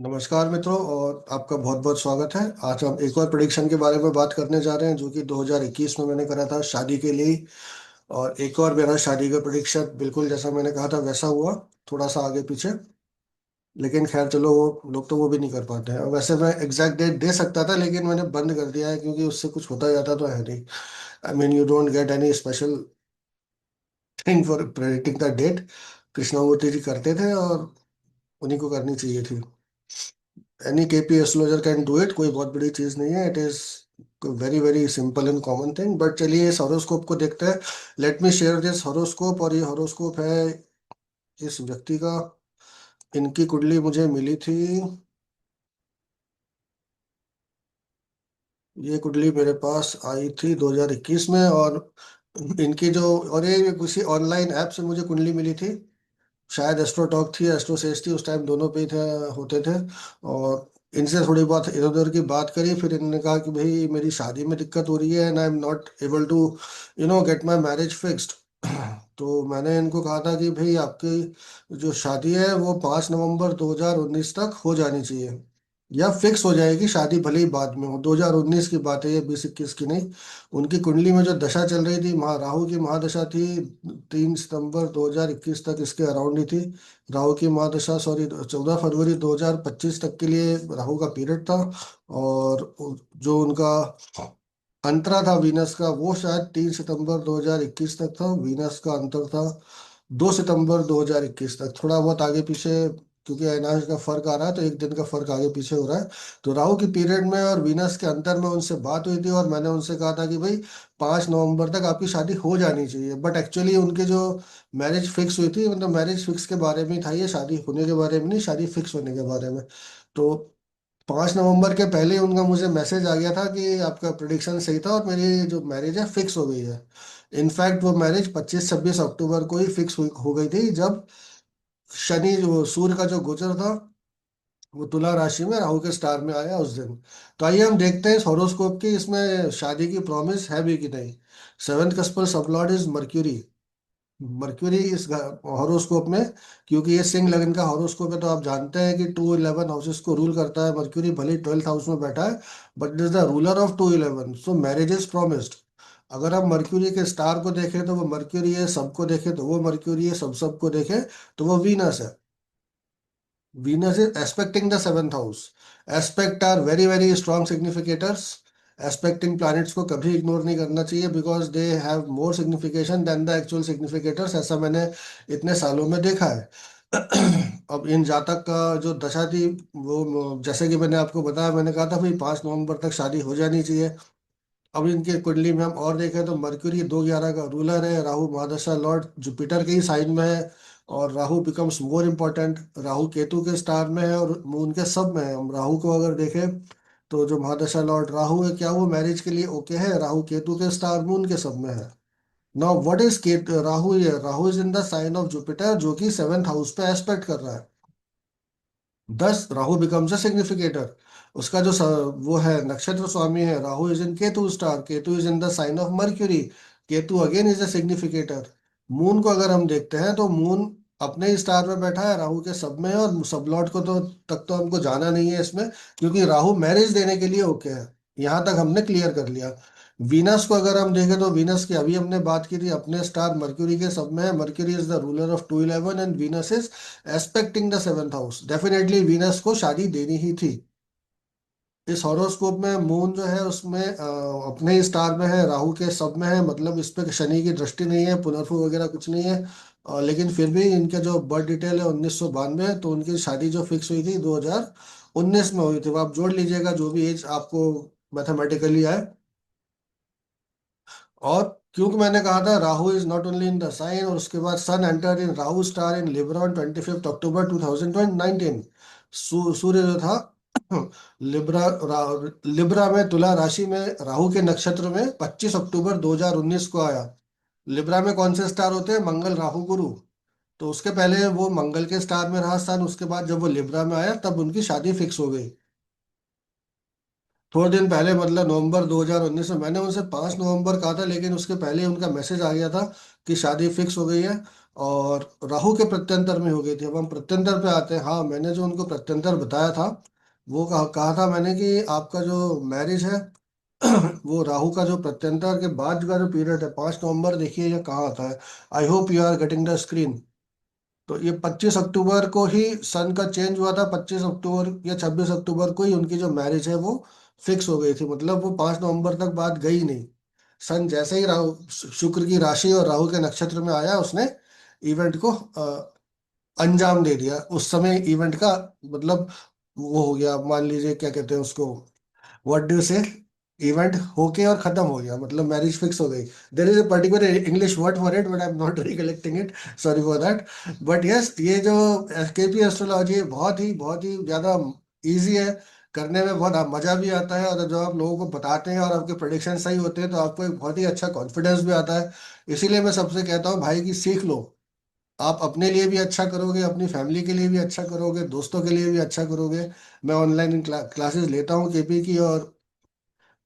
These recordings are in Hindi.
नमस्कार मित्रों, और आपका बहुत बहुत स्वागत है। आज हम एक और प्रेडिक्शन के बारे में बात करने जा रहे हैं जो कि 2021 में मैंने करा था शादी के लिए। और एक और मेरा शादी का प्रेडिक्शन बिल्कुल जैसा मैंने कहा था वैसा हुआ, थोड़ा सा आगे पीछे। लेकिन खैर चलो, वो लोग तो वो भी नहीं कर पाते हैं। और वैसे मैं एग्जैक्ट डेट दे सकता था लेकिन मैंने बंद कर दिया है क्योंकि उससे कुछ होता जाता तो है नहीं। I mean you don't get any special thing for predicting the date. Krishnamurti ji करते थे और उन्हीं को करनी चाहिए थी। Any KP astrologer can do it, कोई बहुत बड़ी चीज नहीं है। It is very very simple and common thing. But चलिए इस हॉरोस्कोप को देखते हैं। Let me share this horoscope. और ये हॉरोस्कोप है इस व्यक्ति का। इनकी कुंडली मुझे मिली थी। ये कुंडली मेरे पास आई थी 2021 में। और इनकी जो, और ये किसी ऑनलाइन ऐप से मुझे कुंडली मिली थी। शायद एस्ट्रोटॉक थी, एस्ट्रोसेस थी, उस टाइम दोनों पे ही थे, होते थे। और इनसे थोड़ी बहुत इधर उधर की बात करी। फिर इन्होंने कहा कि भाई मेरी शादी में दिक्कत हो रही है and I am not able to get my marriage fixed. तो मैंने इनको कहा था कि भाई आपकी जो शादी है वो 5 नवंबर 2019 तक हो जानी चाहिए, या फिक्स हो जाएगी शादी, भले ही बाद में हो। 2019 की बात है ये, 2021 की नहीं। उनकी कुंडली में जो दशा चल रही थी, राहु की महादशा थी। 3 सितंबर 2021 तक इसके अराउंड ही थी राहु की महादशा। सॉरी, 14 फरवरी 2025 तक के लिए राहु का पीरियड था। और जो उनका अंतरा था वीनस का, वो शायद 3 सितंबर 2021 तक था। वीनस का अंतर था 2 सितंबर 2021 तक, थोड़ा बहुत आगे पीछे, क्योंकि अयनांश का फर्क आ रहा है तो एक दिन का फर्क आगे पीछे हो रहा है। तो राहु की पीरियड में और वीनस के अंतर में उनसे बात हुई थी और मैंने उनसे कहा था कि भाई 5 नवंबर तक आपकी शादी हो जानी चाहिए। बट एक्चुअली उनकी जो मैरिज फिक्स हुई थी, मतलब मैरिज फिक्स के बारे में ही था ये, शादी होने के बारे में नहीं, शादी फिक्स होने के बारे में। तो 5 नवंबर के पहले ही उनका मुझे मैसेज आ गया था कि आपका प्रिडिक्शन सही था और मेरी जो मैरिज है फिक्स हो गई है। इनफैक्ट वो मैरिज 25-26 अक्टूबर को ही फिक्स हो गई थी, जब शनि, जो सूर्य का जो गोचर था, वो तुला राशि में राहु के स्टार में आया उस दिन। तो आइए हम देखते हैं इस हॉरोस्कोप की, इसमें शादी की प्रॉमिस है भी कि नहीं। Seventh कस्पल sublord is mercury. Mercury इस हॉरोस्कोप में, क्योंकि ये सिंह लग्न का हॉरोस्कोप है, तो आप जानते हैं कि 211 हाउसेस को रूल करता है मर्क्यूरी, भले 12th हाउस में बैठा है, but it is the ruler of 211, so marriage is promised. अगर आप मर्क्यूरी के स्टार को देखें तो वो मर्क्यूरी है, सबको देखें तो वो मर्क्यूरी है, सबको देखें तो वो वीनस है। Venus is aspecting the seventh house. Aspect are very very strong significators. Aspecting planets को कभी इग्नोर नहीं करना चाहिए, because they have more signification than the actual significators. ऐसा मैंने इतने सालों में देखा है। अब इन जातक का जो दशा थी, वो जैसे कि मैंने आपको बताया, मैंने कहा था भाई 5 नवंबर तक शादी हो जानी चाहिए। अब इनके कुंडली में हम और देखें तो मरक्यूरी 211 का रूलर है, राहु महादशा लॉर्ड जुपिटर के ही साइन में है। और Rahu becomes more important, Rahu Ketu के स्टार में है और मून के सब में है। हम राहु को अगर देखें तो जो महादशा लॉर्ड राहु है, क्या वो मैरिज के लिए ओके है? राहु केतु के स्टार मून के सब में है। Now what is Ketu? Rahu, ये Rahu is in the sign of Jupiter, जो कि 7th हाउस पे एस्पेक्ट कर रहा है। दस राहु बिकम्स अ सिग्निफिकेटर। उसका जो वो है नक्षत्र स्वामी है, Rahu is in Ketu star, Ketu is in the sign of Mercury, Ketu again is a significator. Moon को अगर हम देखते हैं तो मून अपने ही स्टार में बैठा है, राहु के सब में है। और सब लॉर्ड को तो तक तो हमको जाना नहीं है इसमें, क्योंकि राहु मैरिज देने के लिए ओके है। यहाँ तक हमने क्लियर कर लिया। वीनस को अगर हम देखें तो वीनस की अभी हमने बात की थी, अपने स्टार मर्क्यूरी के सब में है। Mercury is the ruler of 211 and Venus is expecting the 7th house. Definitely Venus को शादी देनी ही थी। इस हॉरोस्कोप में मून जो है उसमें अपने ही स्टार में है, राहु के सब में है, मतलब इस पे शनि की दृष्टि नहीं है, पुनर्भु वगैरह कुछ नहीं है। लेकिन फिर भी इनके जो बर्थ डिटेल है 1992 है, तो उनकी शादी जो फिक्स हुई थी 2019 में हुई थी। वो आप जोड़ लीजिएगा जो भी एज आपको मैथमेटिकली आए। और क्योंकि मैंने कहा था Rahu is not only in the sign, और उसके बाद sun enter in Rahu star in Libra on 25 October 2019। सूर्य जो था लिब्रा, लिब्रा में तुला राशि में राहु के नक्षत्र में 25 अक्टूबर 2019 को आया। लिब्रा में कौन से स्टार होते हैं? मंगल, राहु, गुरु। तो उसके पहले वो मंगल के स्टार में रहा सन, उसके बाद जब वो लिब्रा में आया तब उनकी शादी फिक्स हो गई। थोड़े दिन पहले, मतलब नवंबर 2019 में, मैंने उनसे 5 नवंबर कहा था, लेकिन उसके पहले उनका मैसेज आ गया था कि शादी फिक्स हो गई है। और राहु के प्रत्यंतर में हो गई थी। अब हम प्रत्यंतर पे आते हैं। हाँ, मैंने जो उनको प्रत्यंतर बताया था, वो कहा था मैंने कि आपका जो मैरिज है वो राहु का जो प्रत्यंतर के बाद का जो पीरियड है, 5 नवंबर, देखिए ये कहाँ आता है। I hope you are getting the screen. तो ये 25 अक्टूबर को ही सन का चेंज हुआ था। 25 अक्टूबर या 26 अक्टूबर को ही उनकी जो मैरिज है वो फिक्स हो गई थी। मतलब वो 5 नवंबर तक बात गई नहीं। सन जैसे ही राहु शुक्र की राशि और राहु के नक्षत्र में आया, उसने इवेंट को अंजाम दे दिया। उस समय इवेंट का मतलब वो हो गया, मान लीजिए क्या कहते हैं उसको, व्हाट डू से, इवेंट होके और खत्म हो गया, मतलब मैरिज फिक्स हो गई। There is a particular English word for it, but I am not recollecting it, sorry for that. But yes, ये जो केपी एस्ट्रोलॉजी बहुत ही ज्यादा इजी है करने में, बहुत मजा भी आता है। और जब आप लोगों को बताते हैं और आपके प्रोडिक्शन सही होते हैं तो आपको एक बहुत ही अच्छा कॉन्फिडेंस भी आता है। इसीलिए मैं सबसे कहता हूँ भाई कि सीख लो। आप अपने लिए भी अच्छा करोगे, अपनी फैमिली के लिए भी अच्छा करोगे, दोस्तों के लिए भी अच्छा करोगे। मैं ऑनलाइन क्लासेस लेता हूँ केपी की, और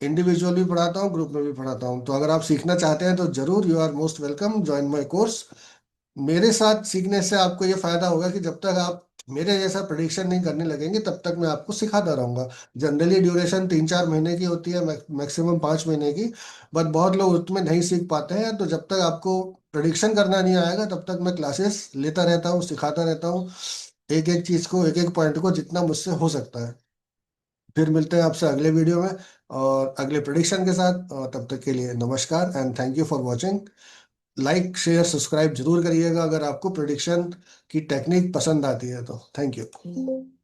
इंडिविजुअल भी पढ़ाता हूँ, ग्रुप में भी पढ़ाता हूँ। तो अगर आप सीखना चाहते हैं तो जरूर, you are most welcome, join my course. मेरे साथ सीखने से आपको ये फायदा होगा कि जब तक आप मेरे जैसा प्रेडिक्शन नहीं करने लगेंगे तब तक मैं आपको सिखाता रहूंगा। जनरली ड्यूरेशन 3-4 महीने की होती है, मैक्सिमम 5 महीने की। बट बहुत लोग उसमें नहीं सीख पाते हैं। तो जब तक आपको प्रेडिक्शन करना नहीं आएगा तब तक मैं क्लासेस लेता रहता हूँ, सिखाता रहता हूँ, एक एक चीज को, एक एक पॉइंट को, जितना मुझसे हो सकता है। फिर मिलते हैं आपसे अगले वीडियो में और अगले प्रेडिक्शन के साथ। और तब तक के लिए नमस्कार and thank you for watching. Like share subscribe जरूर करिएगा अगर आपको प्रेडिक्शन की टेक्निक पसंद आती है तो। Thank you.